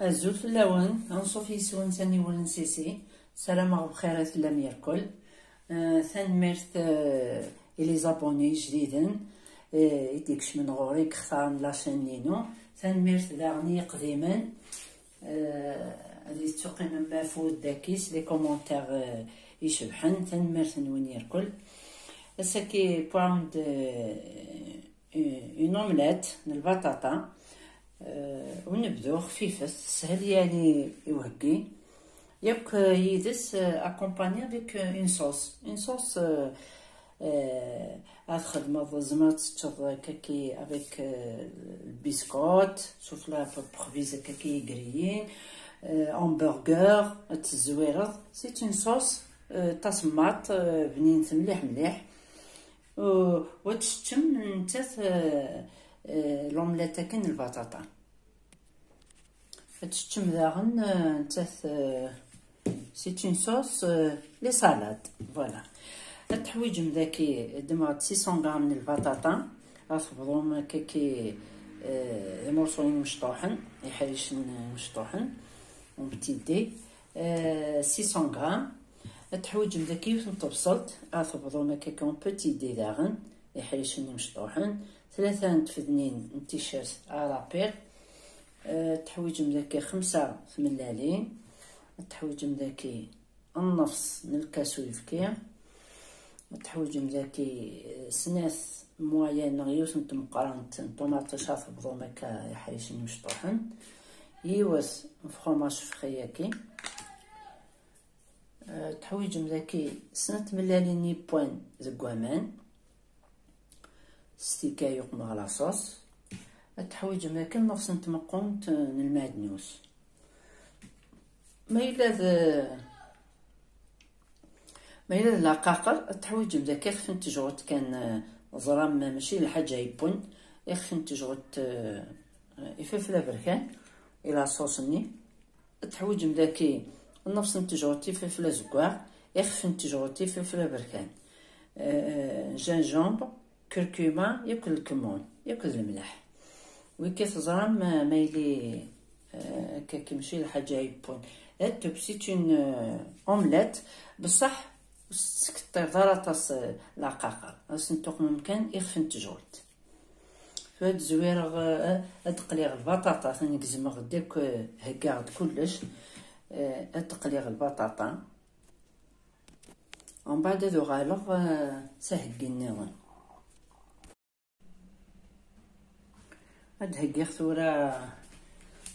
الزول في اللون نصوف يسون ثاني ولنسيسي سلامة بخيرات لم يركل. ثانميرت إلي زابوني جديدا يديكش من غوريك اختارن لاشين نينو. ثانميرت داغني قديما هادي تقيم مفود داكيس لي كومونتير يشبحن. ثانميرت وين يركل ساكي باوند اون اومليت من البطاطا. ونبدو خفيفة سهل يعني يوهقي ياك يدس اكومباني افيك اون صوص هاد خدمة زعما تشرب كاكي افيك البسكوت شوف لا بروفيزا كاكي كريين همبرغر تزويرة سي اون صوص طماط بنينت مليح مليح وتشتم نتاث لومليت كاين البطاطا تشتم داغن نتاث سي اون صوص لي سالاد. فوالا التحويج مذاكي دمغ 600 غرام من البطاطا غتفضوهم كاكي مورصوين مشطوحن يحريشن مشطوحن وبتيدي 600 غرام. التحويج مذاكي وتبصلت غتفضوهم كاكي اون بوتي دي داغن يحريشن مشطوحن 3 تفدنين تيشيرت ارابير. التحويج مذاكي 5 ملالين. التحويج مذاكي النص من الكاس ويفكي. التحويج مذاكي سناس موين غيوس نتم قرنت طوماطة شاف بضومكا يحريشن مشطوحن يوس فخوماج فخياكي. التحويج مذاكي 2 ملالين نيبوان زكوامان ستيكا يقم على صوص. التحويج مذاكي نفس نتمقونت المعدنوس ما إلا لاقاقر. التحويج مذاكي خفن تجغوت كان زرام ماشي الحاجة يبون يخفن تجغوت يفلفل بركان إلى صوصني. التحويج مذاكي نفس نتجغوت يفلفل زكواغ يخفن تجغوت يفلفل بركان جانجومب كركوما ياكل الكمون ياكل الملح وكيف زرام مايلي كاكي ماشي الحاجة يبون هاد سي اون اومليت بصح سكتر ضرطاس لاقاقر سنتوق ممكن يخفن تجولت فهاد زويرة هاد قليغ البطاطا ثاني كزمغ ديك هكاغد كلش هاد قليغ البطاطا ومن بعد هادو غالغ سهكي النيرون هاد هكيغ ثورا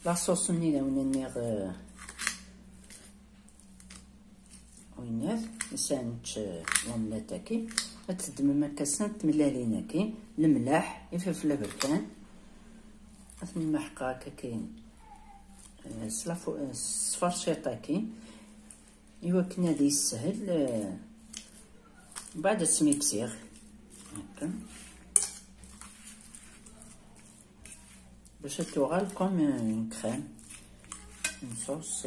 لاصوص نينا وننيغ وينات نسانتش لوملاتاكي تدم مكا 2 ملاليناكي الملاح يفلفل بركان اثني محقا كاكي صفرشيطاكي ايوا كنا دي السهل بعد تسميكسيغ هكا باش توغال كوم اون كريم اون صوص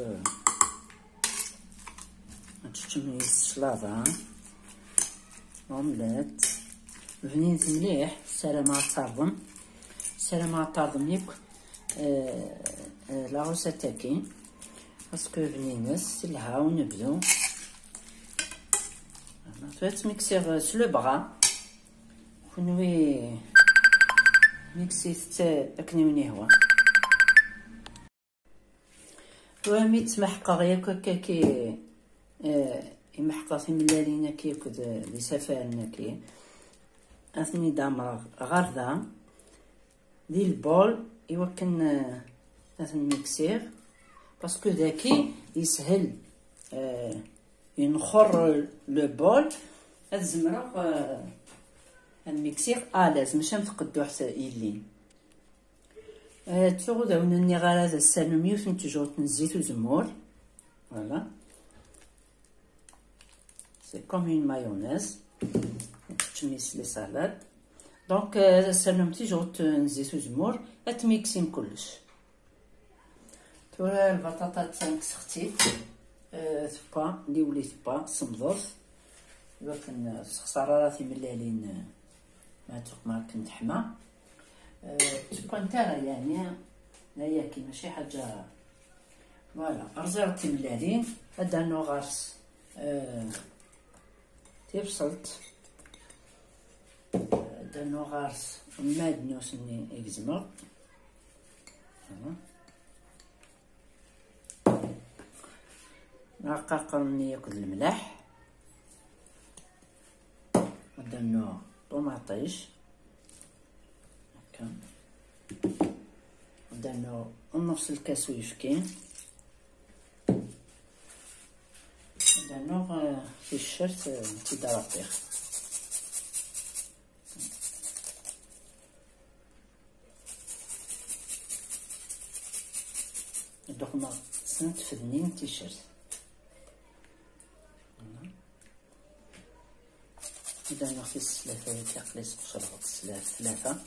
تشتمي السلطة اومليت بنينت مليح سلامة طارضم سلامة طارضم ياك لاغوسا تاكي باسكو بنينس لها ونبدو تميكسيغ سلو بغا كونوي ميكسيت اكنيوني هو ميت محقا ياك هكاكي يمحقا في ملالينا كيكود لي سفارنا كي اثني دامر غردا دي البول يوكن اثني ميكسير باسكو داكي يسهل ينخر لو بول هاد الزمرة الميكسير لازم ماشي نفقدو حتى يلين تفوق داونا ني غالا السالم يوثن تجوت نزيت وزمور فوالا سي كوم اون مايونيز تشميس لي سالاد دونك السالم تجوت نزيت وزمور تميكسين كلش تورا البطاطا تسخسختيت ثبا لي ولي ثبا صمضوط يوكن خسارات ملالين ما توق ما كنت حما تبقى نتاعها يعني هياكي ماشي حاجه فوالا رزرتي ملالين. هذا نو غارس تيبسلت. هذا نو غارس ماد نوسني اكزمر. رقاقني ياكل الملح. هذا نو طوماطيش هكا. هذا نو نص الكاس ويفكين. هذا نوع في الشرط تيدرابيغ. دوك ما سنت فدنين تيشيرت. هذا نوع في السلافة تيقليص بشربة السلاف ثلاثة.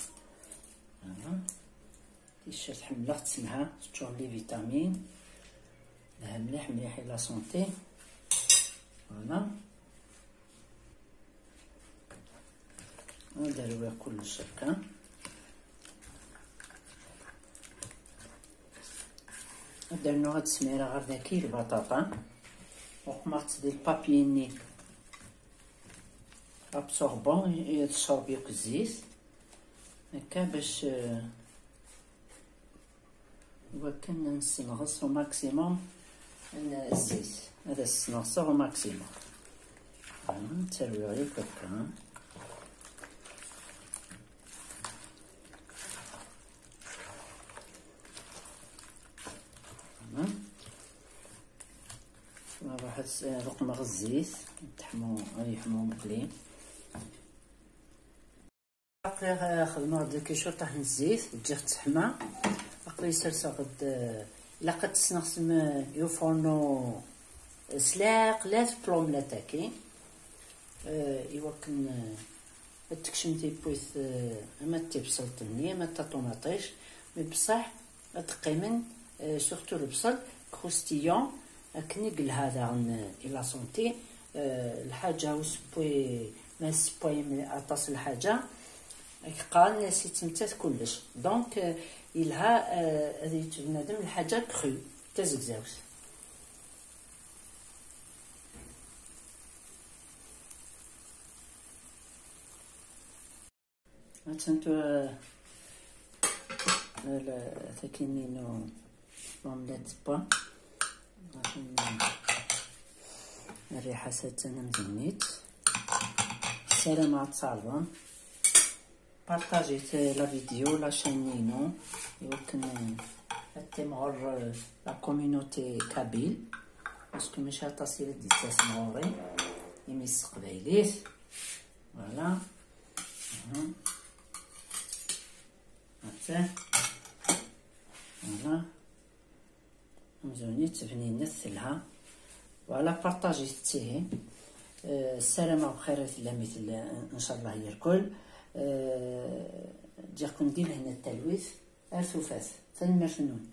تيشيرت حملة تسمها تشوف لي فيتامين لها مليح مليح لا سونتي. فوالا نديرو كلش هكا. درنا هاد السميره غير ذاكي البطاطا وقمرت ديال البابيني ابسوربون يتشرب ياك الزيت هكا باش وكان نسنغص او ماكسيموم الزيت. هذا السنغص او ماكسيموم. نتسروي غير هكا. واحد رقمة الزيت تحمو يحمو مقلي. باقي خدمة هاد الكيشو طاحن الزيت تجي تحمى. باقي سرسا غد الا قد تسنغسم يفورنو سلاق لا بلوم تاكي يوكن تكشمتي بويث اما تيبسلطني اما طوماطيش مي بصح تقيمن سورتو البصل كروستيون كنيقل هذا الى سونتي الحاجه وسبوي ما سبوي اطاس الحاجه قال نسيت تمتات كلش دونك يلها هذه بنادم الحاجه كرو تزكزاوس. هانتو لا ثاكينينو اومليت با الريحة ساتنا مزنيت. السلام على تصالون. بارطاجيت لا فيديو لا شين نينو يمكن تمغر لا كوميونيتي كابيل باسكو ماشي هتصير دي تسمغوري يميس قبايليت. فوالا هاتا فوالا مزونيت بنينة ثلها. وعلى بارطاجيتيه. السلامة بخير الله مثل ان شاء الله هي الكل. جاكم ندير هنا التلويث ارثوفات ثاني مرفنون.